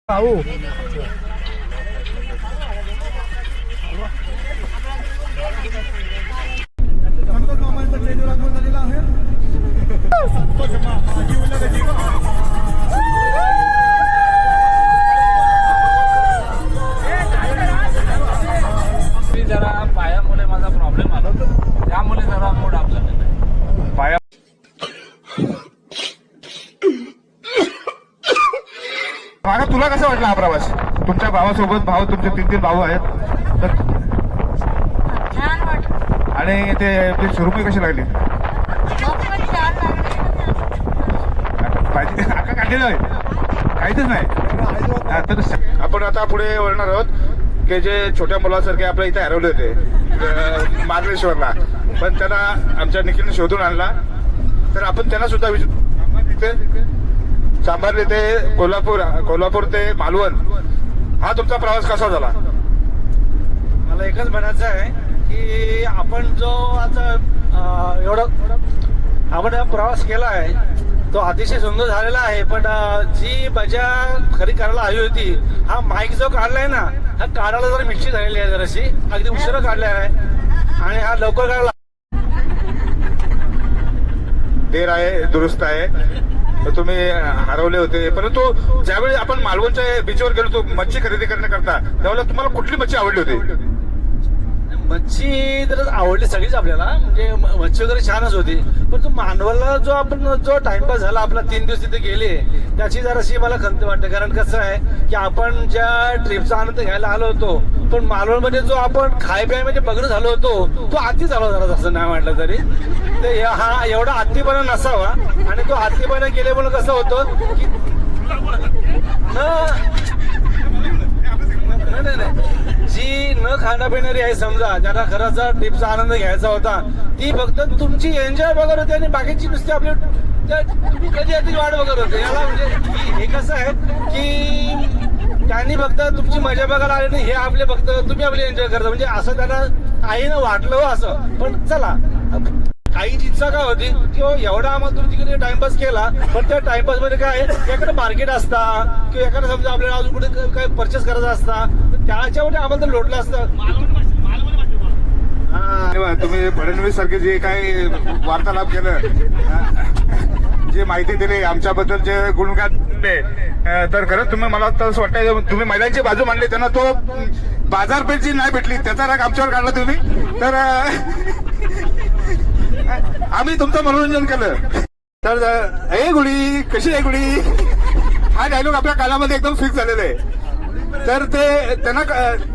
भाऊ संतोष मामांचा ट्रेनर आगमन झालेला आहे. संतोष मामा जीवला जरा पायामुळे माझा प्रॉब्लेम आला त्यामुळे जरा मूड आपला पाया मागा तुला कसा वाटला हा प्रवास? तुमच्या भावासोबत भाऊ तुमचे 3 भाऊ आहेत तर छान वाटलं. आणि ते सुरुमई कशी लागली? भाजी आका काढलेलं आहे काहीच नाही. तर आपण आता पुढे वळणार आहोत की जे छोट्या मुलासारखे आपल्या इथे हरवले होते मार्लेश्वरला, पण त्यांना आमच्या निखिलने शोधून आणला. तर आपण त्यांना सुद्धा सांभारले ते कोल्हापूर ते मालवण. हा तुमचा प्रवास कसा झाला? मला एकच म्हणायचं आहे की आपण जो आता आपण प्रवास केला आहे तो अतिशय सुंदर झालेला आहे. पण जी मजा खरी करायला हवी होती, हा माईक जो काढलाय ना, हा काढायला जरा मिक्सी झालेली आहे, जराशी अगदी उशिरा काढला आहे आणि हा लवकर काढला. देर आहे दुरुस्त आहे. तर तुम्ही हरवले होते, परंतु ज्यावेळी आपण मालवणच्या बीचवर गेलो होतो मच्छी खरेदी करण्याकरता, त्यावेळेला तुम्हाला कुठली मच्छी आवडली होती? मच्छी तर आवडली सगळीच आपल्याला, म्हणजे मच्छी वगैरे छानच होती. पण तो मानवला जो टाइमपास झाला आपला 3 दिवस तिथे गेले, त्याची जराशी मला खंत वाटते. कारण कसं आहे की आपण ज्या ट्रिपचा आनंद घ्यायला आलो होतो, पण मालवणमध्ये जो आपण खायप्यामध्ये बघणं झालो होतो तो अति झाला जरा, असं नाही म्हटलं तरी. तर हा एवढा अतिपणा नसावा. आणि तो अतिपणा केल्यामुळे कसं होतं की नाही जी न खाणं पिणारी आहे, समजा ज्यांना खराचा ट्रिपचा आनंद घ्यायचा होता, ती फक्त तुमची एन्जॉय बघत होते आणि बाकीची नुसती आपली तुम्ही कधी याची वाट बघत होते. याला म्हणजे हे कसं आहे की त्यांनी फक्त तुमची मजा बघायला आले नाही, हे आपले फक्त तुम्ही आपली एन्जॉय करता, म्हणजे असं त्यांना आईनं वाटलं हो असं. पण चला, आईची इच्छा काय होती की एवढा आम्हाला तुम्ही तिकडे टाइमपास केला, पण त्या टाइमपास मध्ये काय एखादं मार्केट असता किंवा एखादं समजा आपल्याला अजून कुठे काही परचेस करायचा असता, तर त्याच्यामध्ये आम्हाला तर लोटलं असतं. तुम्ही फडणवीस सारखे जे काही वार्तालाप केलं, जे माहिती दिली आमच्याबद्दल, जे गुणगान दिले, तर खरंच तुम्ही मला असं वाटतं तुम्ही महिलांची बाजू मांडली. त्यांना तो बाजारपेठ जी नाही भेटली त्याचा राग आमच्यावर काढला तुम्ही. तर आम्ही तुमचं मनोरंजन केलं. तर ए गुडी कशी आहे गुडी, हा डायलॉग आपल्या कानामध्ये एकदम फिक्स झालेला आहे. तर ते त्यांना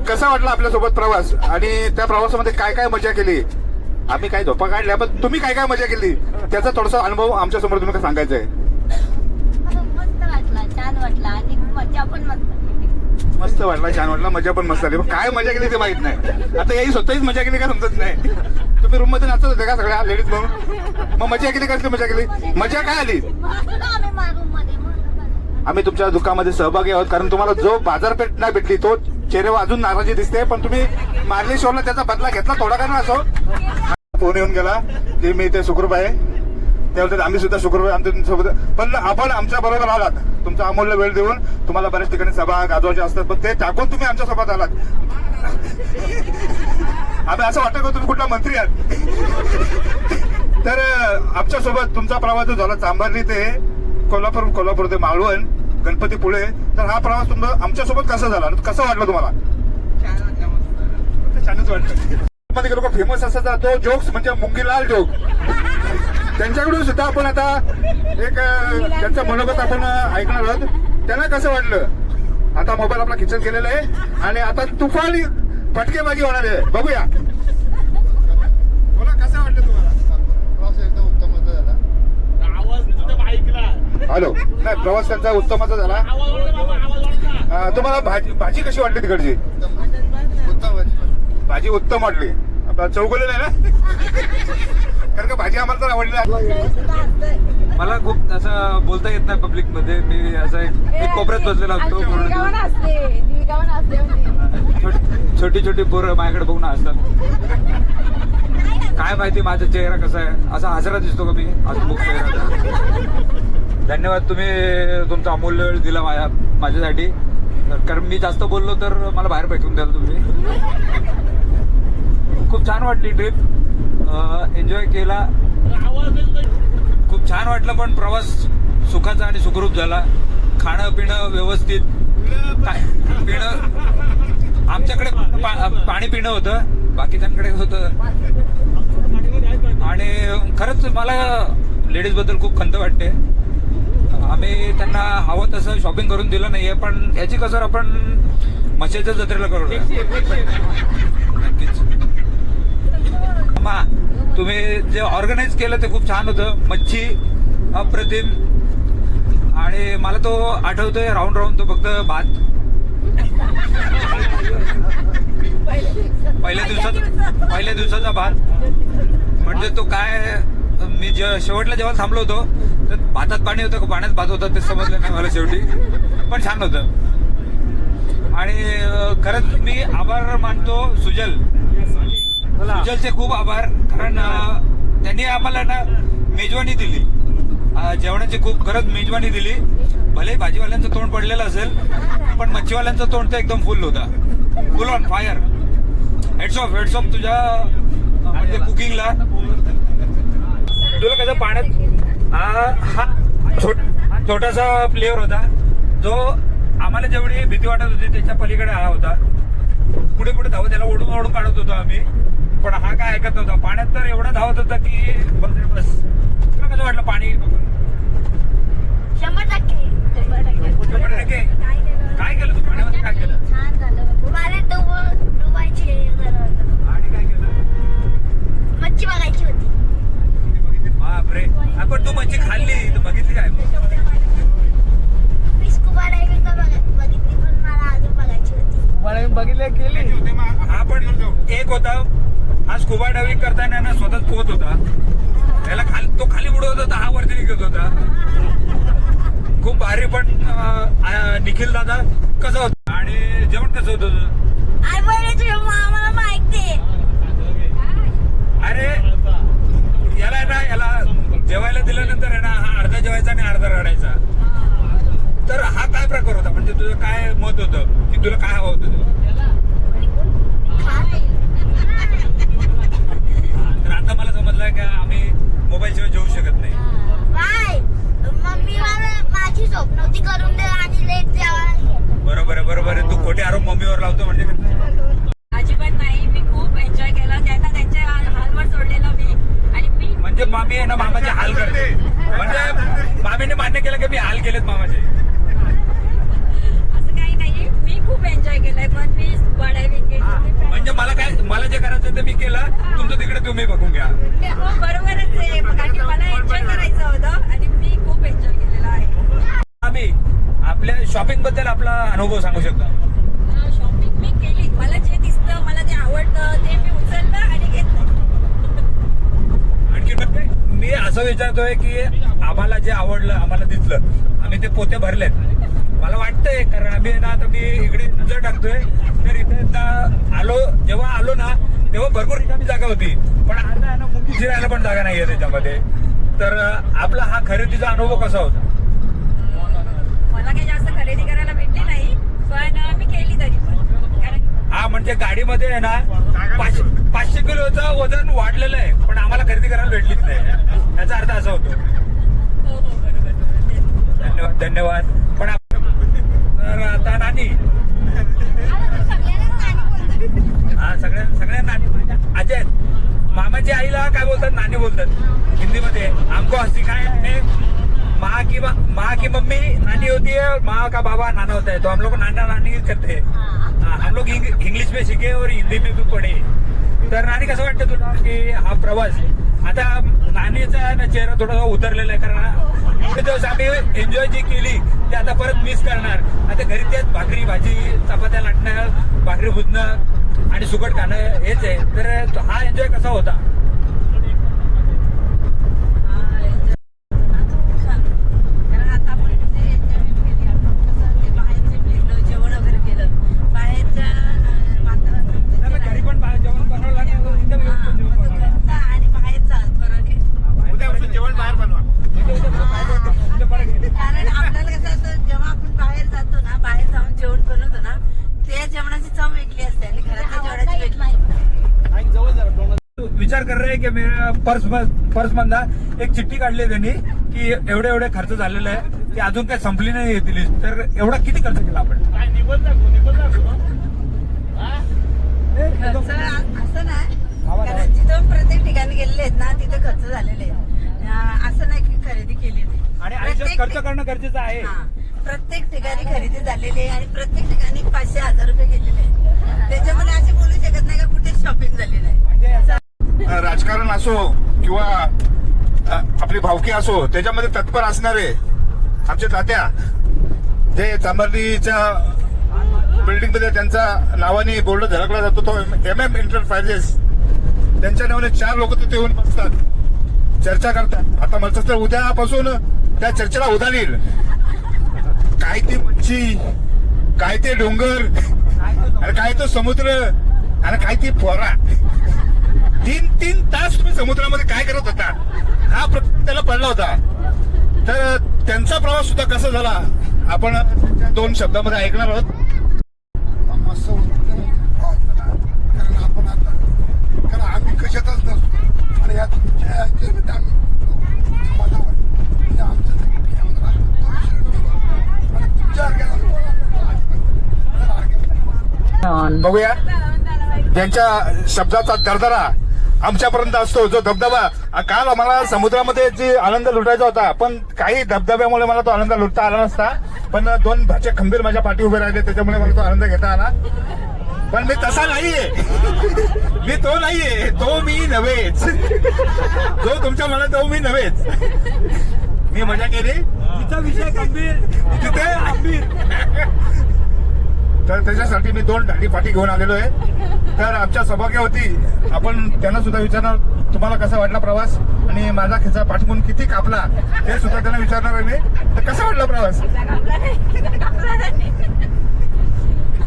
कसा वाटला आपल्यासोबत प्रवास, आणि त्या प्रवासामध्ये काय काय मजा केली? आम्ही काय झोपा काढल्या, पण तुम्ही काय काय मजा केली त्याचा थोडासा अनुभव आमच्या समोर तुम्ही काय सांगायचा आहे? मस्त वाटला, छान वाटला आणि मजा पण मस्त वाटला, छान वाटला, मजा पण मस्त आली. पण काय मजा केली ते माहित नाही. आता याही स्वतःच मजा केली का समजत नाही. तुम्ही रूम मध्ये नाचत होते का सगळ्या लेडीज म्हणून? मग मजा केली कसली मजा केली? मजा काय आली? आम्ही तुमच्या दुःखामध्ये सहभागी आहोत, कारण तुम्हाला जो बाजारपेठ नाही भेटली तो चेहऱ्यावर अजून नाराजी दिसते. पण तुम्ही मार्लेश्वरला त्याचा बदला घेतला, थोडा का ना असो. फोन येऊन गेला की मी ते सुखरूप आहे, त्यावेळेस आम्ही सुद्धा सुखरूप आहे आमच्या सोबत. पण आपण आमच्या बरोबर आलात, तुमचा अमूल्य वेळ देऊन. तुम्हाला बऱ्याच ठिकाणी सभा गाजवायच्या असतात, पण ते टाकून तुम्ही आमच्या सोबत आलात. आम्ही असं वाटतं का तुम्ही कुठला मंत्री आहात. तर आमच्या सोबत तुमचा प्रवास जो झाला चांभारली ते कोल्हापूर ते मालवण, गणपतीपुळे, तर हा प्रवास तुमचा आमच्या सोबत कसा झाला, कसं वाटलं तुम्हाला? छानच वाटलं. मध्ये लोक फेमस असायचा तो जोक्स म्हणजे मुंगीलाल जोक, त्यांच्याकडून सुद्धा आपण आता एक त्यांचं मनोगत आपण ऐकणार आहोत. त्यांना कसं वाटलं? आता मोबाईल आपला किचन केलेला आहे आणि आता तुफान फटकेबाजी होणार आहे, बघूया. बोला, कसं वाटलं तुम्हाला? प्रवास एकदम उत्तम झाला. हॅलो, नाही प्रवास त्यांचा उत्तमाचा झाला. तुम्हाला भाजी कशी वाटली तिकडची? उत्तम भाजी उत्तम वाटली. आपला चौगले नाही ना, कारण का भाजी आम्हाला तर आवडली. मला खूप असं बोलता येत नाही पब्लिक मध्ये, मी असं एक कोपऱ्यात बसलेला असतो. छोटी छोटी पोरं माझ्याकडे बघून असतात. काय माहिती माझा चेहरा कसा आहे, असा हसरा दिसतो का मी? हसमुख चेहरा. धन्यवाद, तुम्ही तुमचा अमूल्य वेळ दिला माझ्यासाठी. कारण मी जास्त बोललो तर मला बाहेर भेटून द्याल तुम्ही. खूप छान वाटली ट्रिप, एन्जॉय केला, खूप छान वाटलं. पण प्रवास सुखाचा आणि सुखरूप झाला. खाणं पिणं व्यवस्थित, काय पिणं आमच्याकडे पाणी पिणं होतं, बाकीच्यांकडे होतं. आणि खरंच मला लेडीज बद्दल खूप खंत वाटते. आम्ही त्यांना हवं तसं शॉपिंग करून दिलं नाहीये, पण याची कसर आपण मच्छीच्या जत्रेला करू. नक्कीच तुम्ही जे ऑर्गनाईज केलं ते खूप छान होतं. मच्छी अप्रतिम. आणि मला तो आठवतोय राऊंड राऊंड तो फक्त भात पहिल्या दिवसाचा भात. म्हणजे तो काय, मी शेवटला जेव्हा थांबलो होतो तर भातात पाणी होतं का पाण्यात भात होतं ते समजलं नाही मला शेवटी, पण छान होतं. आणि खरंच मी आभार मानतो सुजलचे खूप आभार. कारण त्यांनी आम्हाला ना मेजवानी दिली, जेवणाची खूप खरंच मेजवानी दिली. भले भाजीवाल्यांचं तोंड पडलेलं असेल, पण मच्छीवाल्यांचं तोंड तर एकदम फुल होता, फुल ऑन फायर. हेड्स ऑफ तुझ्या म्हणजे कुकिंगला. तुला कसं पाण्यात हा छोटासा प्लेअर होता जो आम्हाला जेवढी भीती वाटत होती त्याच्या पलीकडे हा होता. पुढे धावत त्याला ओढून काढत होतो आम्ही, पण हा काय ऐकत नव्हता. पाण्यात तर एवढा धावत होता की बस. तुला कसं वाटलं पाणी? 100%. काय केलं तू पाण्यामध्ये? काय केलं? छान झालं. मला डुबायची गरज होती. आणि काय केलं? मच्छी बघायची होती. बापरे, आपण तू मच्छी खाल्ली तर बघितली काय? मी स्कुबा डायव्हिंग बघितली, पण मला अजून बघायची होती. बघितले केली. हा पण एक होता, हा स्कुबा डायव्हिंग करताना ना स्वतःच पोहत होता. त्याला तो खाली बुडवत होता, हा वरती निघत होता. खूप भारी. पण निखिल दादा कसं होतं आणि जेवण कसं होतं तुझं? आम्हाला माहिती. अरे याला जेवायला दिल्यानंतर आहे ना, हा अर्धा जेवायचा आणि अर्धा रडायचा. तर हा काय प्रकार होता? म्हणजे तुझं काय मत होतं की तुला काय हवं होतं? तर आता मला समजलं की आम्ही मोबाईल शिवाय जेवू शकत नाही. बाय मम्मी माझी स्वप्न होती करून दे आणि लेट जेवायला. बरोबर आहे. तू खोटे आरोप मम्मीवर लावतो म्हणजे अजिबात नाही. मी खूप एन्जॉय केला. त्यांना त्यांच्या हालवर सोडलेलं मी. आणि मी म्हणजे मामी आहे ना मामाचे हाल करते. म्हणजे मामीने मान्य केलं की मी हाल केलेत मामाचे. असं काही नाही. मी खूप एन्जॉय केलंय. पण मी डायव्हिंग केली. म्हणजे मला जे करायचं ते मी केलं. तुमचं तिकडे तुम्ही बघून घ्या. हो बरोबरच आहे. कारण की मला एन्जॉय करायचं होतं आणि मी खूप एन्जॉय केलेला आहे. आम्ही आपल्या शॉपिंग बद्दल आपला अनुभव सांगू शकता? शॉपिंग मी केली. मला जे दिसतं, मला जे आवडतं ते मी उचललं आणि घेतलं. आणखी म्हणजे मी असं विचारतोय की आम्हाला जे आवडलं, आम्हाला दिसलं, आम्ही ते पोते भरलेत. मला वाटतंय कारण आम्ही ना आता मी इकडे नजर टाकतोय तर इथे जेव्हा आलो ना तेव्हा भरपूर रिकामी जागा होती, पण आता आहे ना मुंगी शिरायला पण जागा नाहीये त्याच्यामध्ये. तर आपला हा खरेदीचा अनुभव कसा होता? मला काही जास्त खरेदी करायला भेटली नाही, पण मी केली तरी पण. कारण हा म्हणजे गाडीमध्ये आहे ना 500 किलोचं वजन वाढलेलं आहे, पण आम्हाला खरेदी करायला भेटलीच नाही. याचा अर्थ असा होतो. हो बरोबर. धन्यवाद. पण तर आता नानी, हा सगळ्या नानी अजय मामाची आईला काय बोलतात? नानी बोलतात हिंदीमध्ये. हमको हस्ती काय है, माँ की मम्मी नानी होती है, माँ का बाबा नाना होता है, तो हम लोग नाना नानी करते हैं. हम लोग इंग्लिश में सीखे और हिंदी में भी पढ़े. तर नानी कसं वाटतं तुला की हा प्रवास? आता नानीचा ना चेहरा थोडासा उतरलेला आहे, कारण एवढे दिवस आम्ही एन्जॉय जी केली ते आता परत मिस करणार. आता घरी तेच भाकरी भाजी चपात्या लाटणं, भाकरी भुजणं आणि सुकट खाणं हेच आहे. तर हा एन्जॉय कसा होता? कारण आता आपण जे एन्जॉयमेंट केली, आपण कसं ते बाहेरचे फिरलो, जेवण वगैरे केलं, बाहेरच्या वातावरणात घरी पण जेवण बनवलं आणि घरचा आणि बाहेरचा फरक आहे. जेवण बाहेर बनवा. कारण आपल्याला कसं असतं, जेव्हा आपण बाहेर जातो ना, बाहेर जाऊन जेवण करून विचार कर रहे कि मेरा पर्स मधला एक चिठ्ठी काढली त्यांनी की एवढे एवढे खर्च झालेला आहे, ती अजून काही संपली नाही ती लिस्ट. तर एवढा किती खर्च केला आपण? खर्च असं नाही, कारण जिथं प्रत्येक ठिकाणी गेलेले आहेत ना तिथे खर्च झालेले आहेत. असं नाही की खरेदी केली नाही. आणि आयुष्यात प्रत्येक खर्च करणं गरजेचं आहे. हा, प्रत्येक ठिकाणी खरेदी झालेली आहे आणि प्रत्येक ठिकाणी 500-1000 रुपये गेलेले आहेत. त्याच्यामध्ये असे बोलू शकत नाही का कुठे शॉपिंग झाली नाही. राजकारण असो किंवा आपली भावकी असो, त्याच्यामध्ये तत्पर असणारे आमचे तात्या, जे चांभारलीच्या बिल्डिंग मध्ये त्यांच्या नावाने बोर्ड झळकला जातो, तो MM एंटरप्राइजेस, त्यांच्या नावाने 4 लोक तिथे येऊन बसतात, चर्चा करतात. आता मला तर उद्यापासून त्या चर्चेला उधाण येईल. काय ती मच्छी, काय ते डोंगर, आणि काय तो समुद्र, आणि काय ती फोरा. 3 तास तुम्ही समुद्रामध्ये काय करत होता, हा प्रश्न त्याला पडला होता. तर त्यांचा प्रवास सुद्धा कसा झाला आपण 2 शब्दामध्ये ऐकणार आहोत. कारण आपण आता, कारण आम्ही कशातच नसतो आणि या तुमच्या बघूया ज्यांच्या शब्दाचा दरदरा आमच्यापर्यंत असतो, जो धबधबा. काल आम्हाला समुद्रामध्ये जे आनंद लुटायचा होता, पण काही धबधब्यामुळे मला तो आनंद लुटता आला नसता. पण 2 भाचे खंबीर माझ्या पाठी उभे राहिले, त्याच्यामुळे मला तो आनंद घेता आला. पण मी तसा नाहीये, मी तो नाहीये, तो मी नव्हेच, जो तुमच्या मनात तो मी नव्हेच. मी मजा केली, तिचा विषय गंभीर, तिथे गंभीर. तर त्याच्यासाठी मी 2 दाढी पाठी घेऊन आलेलो आहे. तर आमच्या सौभाग्यवती, आपण त्यांना सुद्धा विचारणार तुम्हाला कसा वाटला प्रवास, आणि माझा खिचा पाठवून किती कापला ते सुद्धा त्यांना विचारणार आहे मी. तर कसा वाटला प्रवास?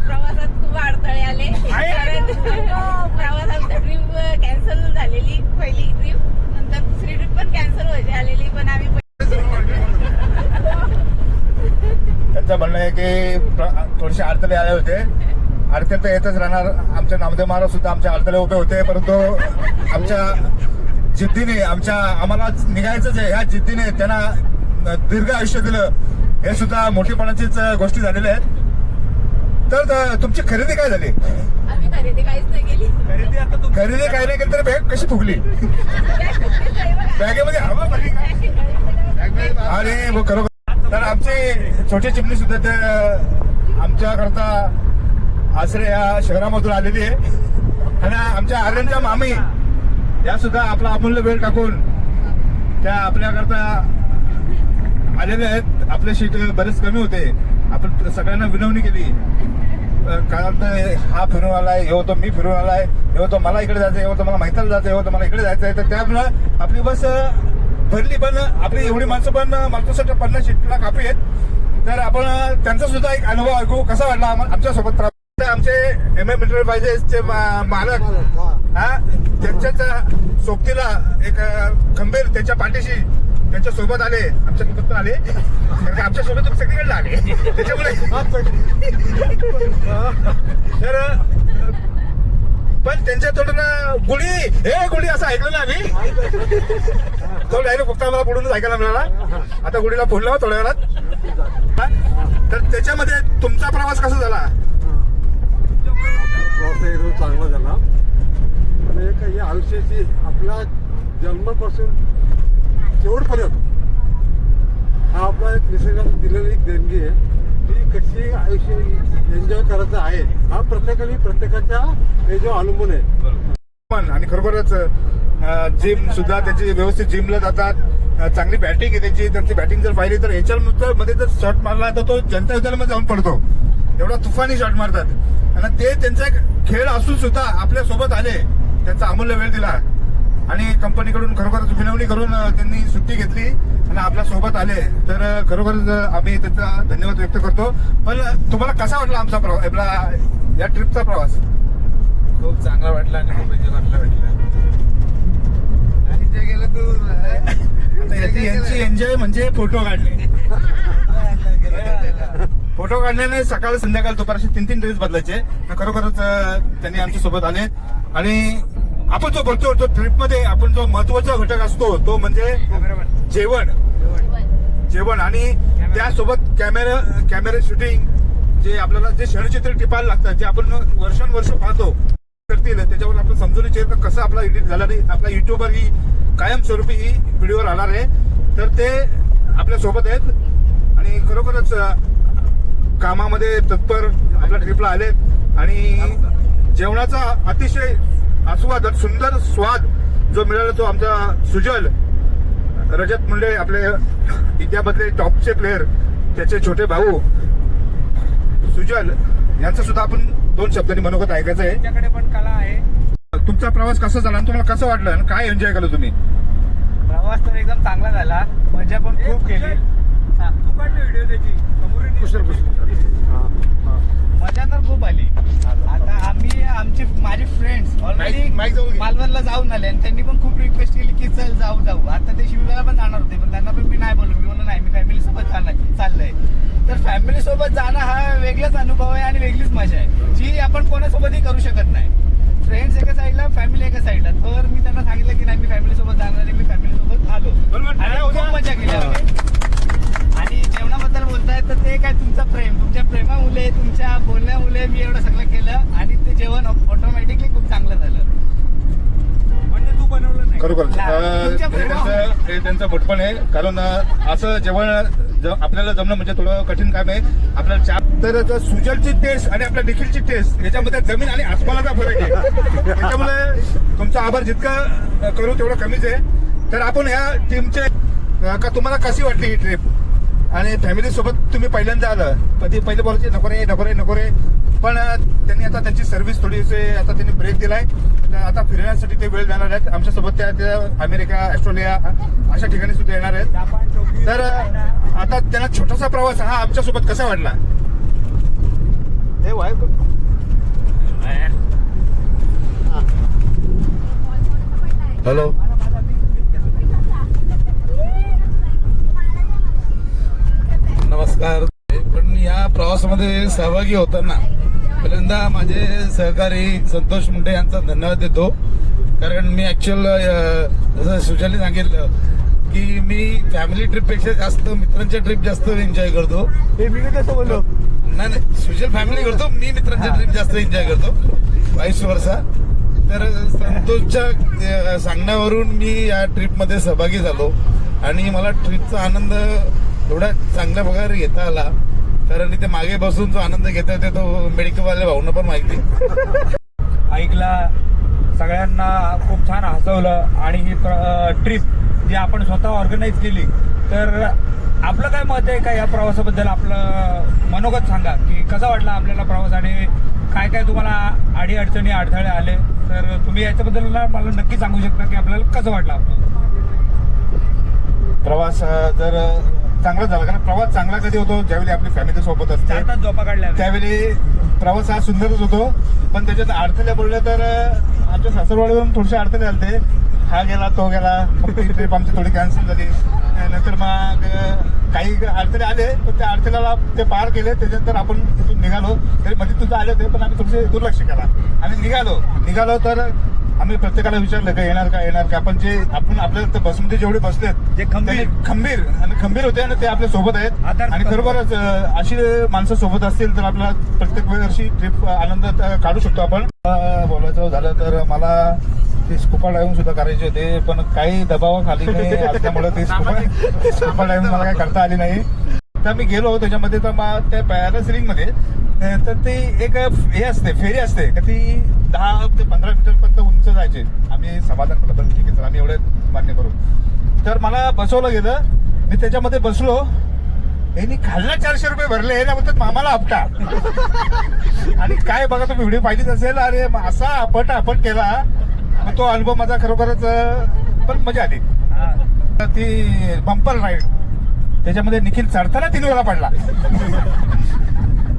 प्रवासात खूप अडथळे आले, कारण प्रवास आमची ट्रिप कॅन्सल झालेली, पहिली ट्रिप, नंतर दुसरी ट्रिप पण कॅन्सल व्हायची आलेली, पण आम्ही त्यांचं म्हणणं आहे की थोडेसे अडथळे आले होते. अडथळे तर येतच राहणार. आमचे नामदेव महाराज सुद्धा आमच्या अडथळे उभे होते, परंतु आमच्या जिद्दीने, आम्हाला निघायचंच आहे, ह्या जिद्दीने त्यांना दीर्घ आयुष्य दिलं. हे सुद्धा मोठेपणाचीच गोष्टी झालेल्या आहेत. तर तुमची खरेदी काय झाली? आम्ही खरेदी काहीच नाही केली. खरेदी काही नाही केली तर बॅग कशी फुगली? बॅगेमध्ये हवा भरली का? अरे मग खरोखर. तर आमची छोटी चिमणी सुद्धा ते आमच्याकरता आसरे या शहरामधून आलेली आहे. आणि आमच्या आर्यनच्या मामी या सुद्धा आपला अमूल्य वेळ टाकून त्या आपल्याकरता आलेल्या आहेत. आपले सीट बरेच कमी होते, आपण सगळ्यांना विनवणी केली, कारण हा फिरून आलाय, हे होतं मी फिरून आलाय, हे होतं मला इकडे जायचं, हे होतं मला माहितीला जायचं, हे होतं मला इकडे जायचं आहे. तर त्यामुळं आपली बस भरली, पण आपली एवढी माणसं पण मला 50 सीटला कापी आहेत. तर आपण त्यांचा सुद्धा एक अनुभव ऐकू, कसा वाटला आमच्यासोबत. आमचे MM एंटरप्राइजेसचे मालक, हा, त्यांच्याच सोबतीला एक खंबीर त्यांच्या पाठीशी त्यांच्या सोबत आले, आमच्या सोबत पण आले, कारण आमच्या सोबत सगळीकडे आले, त्याच्यामुळे. तर पण त्यांच्या तोडून गुढी असं ऐकलं ना आम्ही, तो डायरेक्ट फक्त आम्हाला पुढूनच ऐकायला मिळाला. आता गुढीला फोन लावा थोड्या वेळात. तर त्याच्यामध्ये तुमचा प्रवास कसा झाला? प्रवास एकदम चांगला झाला. आणि एक ही आयुष्याची आपला जन्मापासून शेवटपर्यंत हा आपला एक निसर्गाने दिलेली एक देणगी आहे. ती कशी आयुष्य एन्जॉय करायचं आहे, हा प्रत्येकाच्या हे जो अवलंबून आहे. आणि खरोखरच जिम सुद्धा त्यांची व्यवस्थित जिमला जातात, चांगली बॅटिंग आहे त्यांची बॅटिंग जर पाहिली तर ह्याच्यामध्ये जर शॉट मारला तर तो जनता विद्यालयामध्ये जाऊन पडतो, एवढा तुफानी शॉट मारतात. आणि ते त्यांचा खेळ असून सुद्धा आपल्या सोबत आले, त्यांचा अमूल्य वेळ दिला, आणि कंपनीकडून खरोखरच विनवणी करून त्यांनी सुट्टी घेतली आणि आपल्या सोबत आले. तर खरोखरच आम्ही त्यांचा धन्यवाद व्यक्त करतो. पण तुम्हाला कसा वाटला आमचा प्रवास, आपला या ट्रिपचा प्रवास? खूप चांगला वाटला आणि खूप एन्जॉय करायला भेटला. आणि ते गेलं तू यांची एन्जॉय म्हणजे फोटो काढणे. फोटो काढण्याने सकाळ संध्याकाळ दुपारचे 3 ड्रेस बदलायचे. खरोखरच त्यांनी आमच्या सोबत आले. आणि आपण जो बघतो जो ट्रिपमध्ये आपण जो महत्वाचा घटक असतो तो म्हणजे जेवण आणि त्यासोबत कॅमेरा शूटिंग, जे आपल्याला जे क्षणचित्र टिपायला लागतात, जे आपण वर्षानुवर्ष पाहतो करतील, त्याच्यावर आपण समजून येईल तर कसं आपला एडिट झाला नाही. आपला युट्यूबवर ही कायमस्वरूपी ही व्हिडिओ राहणार आहे. तर ते आपल्या सोबत आहेत आणि खरोखरच कामामध्ये तत्पर आपल्या ट्रिपला आलेत आणि जेवणाचा अतिशय आस्वाद, सुंदर स्वाद जो मिळाला तो आमचा सुजल रजत मुंडे, आपले इंडियामधले टॉपचे प्लेयर, त्याचे छोटे भाऊ सुजल यांचं सुद्धा आपण 2 शब्दांनी मनोगत ऐकायचं आहे. त्याच्याकडे पण कला आहे. तुमचा प्रवास कसा झाला आणि तुम्हाला कसं वाटलं आणि काय एन्जॉय केलं तुम्ही? प्रवास तर एकदम चांगला झाला, मजा पण खूप केली. तू काढली व्हिडिओ त्याची मजा तर खूप आली. आता आमचे माझे फ्रेंड्स ऑलरेडी माईक जवळ घे. मालवणला जाऊन आले आणि त्यांनी पण खूप रिक्वेस्ट केली की चल जाऊ. आता ते शिमल्याला पण जाणार होते, पण त्यांना पण मी नाही बोललो. मी बोललो नाही, मी फॅमिली सोबत चाललंय. तर फॅमिली सोबत जाणं हा वेगळाच अनुभव आहे आणि वेगळीच मजा आहे, जी आपण कोणासोबतही करू शकत नाही. फ्रेंड्स एका साईडला, फॅमिली एका साईडला. तर मी त्यांना सांगितलं की नाही, मी फॅमिली सोबत जाणार आहे. मी फॅमिली सोबत आलो आणि खूप मजा केली आम्ही. आणि जेवणाबद्दल बोलताय तर ते काय तुमच्या प्रेमामुळे, तुमच्या बोलण्यामुळे मी एवढं सगळं केलं आणि ते जेवण ऑटोमॅटिकली खूप चांगलं झालं. म्हणजे तू बनवलं नाही खरोखर तुमच्या प्रेमामुळे. हे त्यांचं बटपण आहे, कारण असं जेवण आपल्याला जमणं म्हणजे थोडं कठीण काम आहे. आपल्याला तर सुजलची टेस्ट आणि आपल्या निखिलची टेस्ट याच्यामध्ये जमीन आणि आसमानाचा फरक आहे. त्याच्यामुळे तुमचा आभार जितकं करू तेवढं कमीच आहे. तर आपण ह्या टीमचे का तुम्हाला कशी वाटली ही ट्रिप आणि फॅमिली सोबत तुम्ही पहिल्यांदा आलं, पहिले बोलायचे नको रे, पण त्यांनी आता त्यांची सर्व्हिस थोडीशी आता त्यांनी ब्रेक दिलाय. आता फिरण्यासाठी ते वेळ जाणार आहेत आमच्यासोबत. त्या अमेरिका, ऑस्ट्रेलिया अशा ठिकाणी सुद्धा येणार आहेत. तर आता त्यांना छोटासा प्रवास हा आमच्यासोबत कसा वाटला? हॅलो, नमस्कार. पण या प्रवासामध्ये सहभागी होताना पहिल्यांदा माझे सहकारी संतोष मुंडे यांचा धन्यवाद देतो. कारण मी ऍक्च्युअल जसं सुजलने सांगितलं की मी फॅमिली ट्रिपपेक्षा जास्त मित्रांच्या ट्रिप जास्त एन्जॉय करतो. हे मी कसं बोललो? नाही, सुजल फॅमिली करतो, मी मित्रांच्या ट्रिप जास्त एन्जॉय करतो, वाईस वर्षा. तर संतोषच्या सांगण्यावरून मी या ट्रिपमध्ये सहभागी झालो आणि मला ट्रिपचा आनंद एवढा चांगल्या प्रकारे घेता आला. कारण इथे मागे बसून जो आनंद घेता येतो तो मेडिकलवाल्या भाऊंना पण माहिती. ऐकला, सगळ्यांना खूप छान हसवलं आणि ही ट्रिप जी आपण स्वतः ऑर्गनाईज केली. तर आपलं काय मत आहे का या प्रवासाबद्दल? आपलं मनोगत सांगा की कसा वाटला आपल्याला प्रवास आणि काय काय तुम्हाला अडीअडचणी अडथळे आले. तर तुम्ही याच्याबद्दल मला नक्की सांगू शकता की आपल्याला कसं वाटलं आपलं प्रवास जर चांगला झाला. कारण प्रवास चांगला कधी होतो ज्यावेळी आपली फॅमिली सोबत असते, 4 तास झोपा काढल्या. त्यावेळी प्रवास हा सुंदरच होतो. पण त्याच्यात अडथळे बोलले तर आमच्या सासरवाडीवरून थोडेसे अडथळे आलते. हा गेला, तो गेला, मग ती ट्रिप आमची थोडी कॅन्सल झाली. नंतर मग काही अडथळे आले, पण त्या अडथळ्याला ते पार केले. त्याच्यानंतर आपण तिथून निघालो. तरी मध्ये तुझं आले होते, पण आम्ही थोडेसे दुर्लक्ष केला आणि निघालो. तर आम्ही प्रत्येकाला विचारलं का येणार का. पण जे आपण आपल्या बसमध्ये जेवढे बसलेत जे खंबीर होते आणि ते आपल्या सोबत आहेत. आणि खरोखरच अशी माणसं सोबत असतील तर आपल्याला प्रत्येक वर्षी ट्रिप आनंदात काढू शकतो आपण. बोलायचं झालं तर मला ते स्कुबा डायव्हिंग सुद्धा करायचे होते, पण काही दबावाखाली नाही असल्यामुळे ते स्कुबा डायव्हिंग मला काही करता आली नाही. तर मी गेलो त्याच्यामध्ये, तर मग त्या पॅरासेलिंग मध्ये तर ते एक हे असते, फेरी असते का, ती 10 ते 15 मीटर पर्यंत उंच जायचे. आम्ही समाधान केलं, पण ठीक आहे सर आम्ही एवढे मान्य करू. तर मला बसवलं गेलं, मी त्याच्यामध्ये बसलो. यांनी खाल्ला 400 रुपये भरले ना, म्हणतात मामाला आपटा. आणि काय बघा तुम्ही व्हिडिओ पाहिजेच असेल. अरे असा आपट केला. तो अनुभव माझा खरोखरच पण मजा आली. ती बंपर राईड, त्याच्यामध्ये निखिल चढताना 3 वेळा पडला.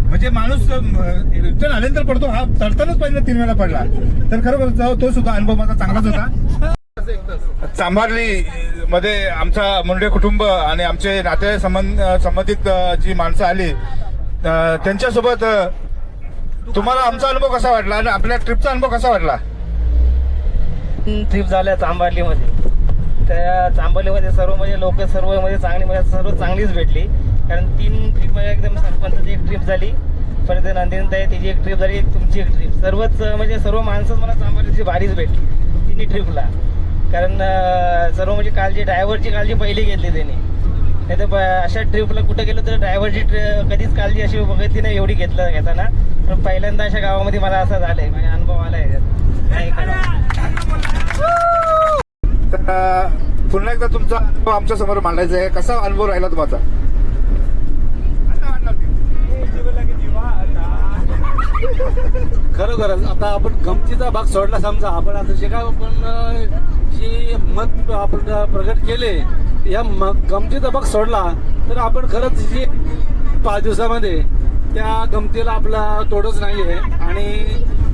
म्हणजे माणूस रिटर्न आल्यानंतर पडतो, हा चढतानाच पहिला 3 वेळा पडला. तर खरोखर तो सुद्धा अनुभव माझा चांगलाच होता. चांभारली मध्ये आमचा मुंडे कुटुंब आणि आमचे नाते संबंधित जी माणसं आली त्यांच्यासोबत तुम्हाला आमचा अनुभव कसा वाटला आणि आपल्या ट्रिपचा अनुभव कसा वाटला? ट्रिप झाल्या चांबार्लीमध्ये. त्या चांबार्लीमध्ये सर्व म्हणजे लोक सर्व म्हणजे चांगली म्हणजे सर्व चांगलीच भेटली. कारण 3 ट्रिप म्हणजे एकदम सरपंचाची एक ट्रिप झाली, परत नंदिनीताई तिची एक ट्रिप झाली, एक तुमची एक ट्रिप. सर्वच म्हणजे सर्व माणसं मला चांबार्लीची भारीच भेटली तिन्ही ट्रिपला. कारण सर्व म्हणजे काळजी ड्रायव्हरची काळजी पहिली घेतली त्यांनी. नाही तर अशा ट्रिपला कुठं गेलो तर ड्रायव्हरची कधीच काळजी अशी बघितली नाही एवढी घेताना. पण पहिल्यांदा अशा गावामध्ये मला असं झालंय, म्हणजे अनुभव आला आहे नाही तर पुन्हा एकदा तुमचा अनुभव आमच्या समोर मांडायचा आहे. कसा अनुभव राहिला तुमचा? खरोखरच आता आपण गमतीचा भाग सोडला समजा, आपण आता जे काय आपण जे मत आपण प्रकट केले या गमतीचा भाग सोडला तर आपण खरंच जे 5 दिवसामध्ये त्या गमतीला आपला तोडच नाही आहे. आणि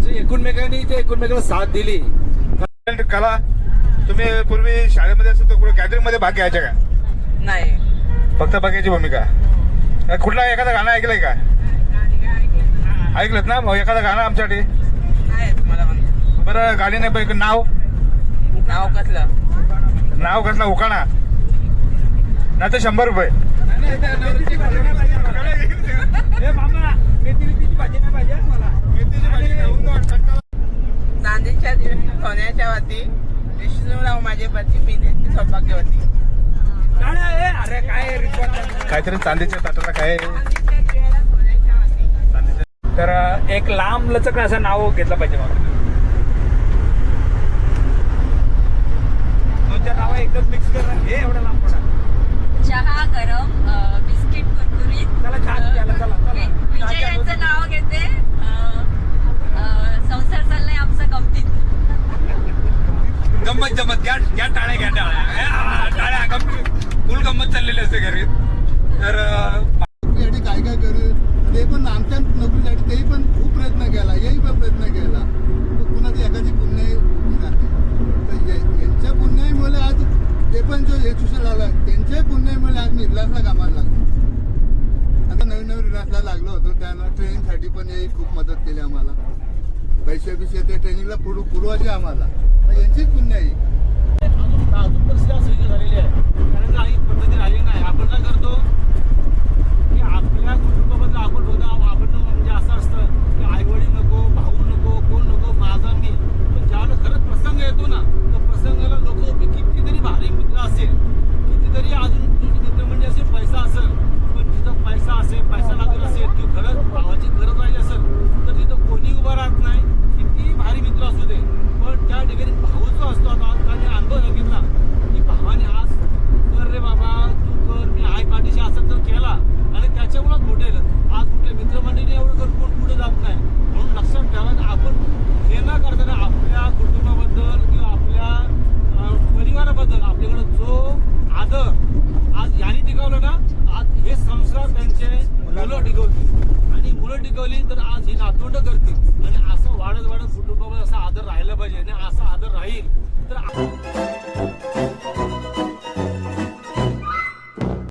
जे एकूणमेकाला साथ दिली. कला तुम्ही पूर्वी शाळेमध्ये असतो तर कुठे गॅदरिंग मध्ये भाग घ्यायचा का? नाही. फक्त बघायची भूमिका. कुठला एखादा गाणं ऐकलंय का? ऐकलं ना? मग एखादं गाणं आमच्यासाठी. बरं गाडी नाही पाहिजे. नाव कसलं उखाणा नाही तर 100 रुपये. चांदीच्या सोन्याच्या वाती विष्णूराव माझे पती मी सौभाग्यवती. अरे काय रिस्पॉन्स. काहीतरी चांदीच्या ताटाला काय तर एक लांब लचक असं नाव घेतलं पाहिजे. मग 2-4 नावं एकदम मिक्स करणं हे एवढं लांब पडा. चहा गरम, बिस्किट कुरकुरीत. चला छान चला चला चला. विजयाचं नाव घेते. संसार चाललाय आमचा गमतीत. गंमत जमत घ्या टाळ्या गंमत फुल गंमत चाललेली असते घरी. तर नोकरीसाठी काय काय करू ते पण आमच्या नोकरीसाठी तेही पण खूप प्रयत्न केला, हेही पण प्रयत्न केला. कुणाची एखादी पुण्याई राहते तर यांच्या पुण्याईमुळे आज ते पण जो यशस्वी झाला त्यांच्याही पुण्याईमुळे आज मी रिलायन्सला कामाला लागलो. आता नवीन रिलायन्सला लागलो होतो त्यांना ट्रेनिंगसाठी पण हे खूप मदत केली आम्हाला. पैसे ते ट्रेनिंगला पुरवायचे आम्हाला. यांचीच पुण्याई. अजून परिस्थिती असं झालेली आहे. कारण काही पद्धती राहिली नाही. आपण काय करतो की आपल्या कुटुंबाबद्दल आपण बघा आपण म्हणजे असं असतं की आईवडील नको, भाऊ नको, कोण नको, माझा मी. पण ज्यावेळेला खरंच प्रसंग येतो ना तर प्रसंगाला लोक कितीतरी भारी मित्र असेल, कितीतरी अजून मित्र म्हणजे असेल, पैसा असेल, पण तिथं पैसा असेल, पैसा लागत असेल किंवा खरंच भावाची गरज राहिली असेल तर तिथं कोणी उभं राहत नाही. किती भारी मित्र असू दे पण त्या ठिकाणी भाऊ जो असतो आता आणि अनुभव बघितला की भावाने आज कर रे बाबा तू कर, मी आई पाठीशी असं तर केला आणि त्याच्यामुळेच मोठे आज कुठल्या मित्रमंडळीने एवढं करून कोण पुढे जात नाही. म्हणून लक्षात ठेवा की आपण हे न करताना आपल्या कुटुंबाबद्दल किंवा आपल्या परिवाराबद्दल आपल्याकडं जो आदर आज यांनी टिकवलं ना, आज हे संस्कार त्यांचे मुलं टिकवतील आणि मुलं टिकवली तर आज ही नातवंड करतील आणि असं वाढत कुटुंबावर असा आदर राहिला पाहिजे आणि असा आदर राहील तर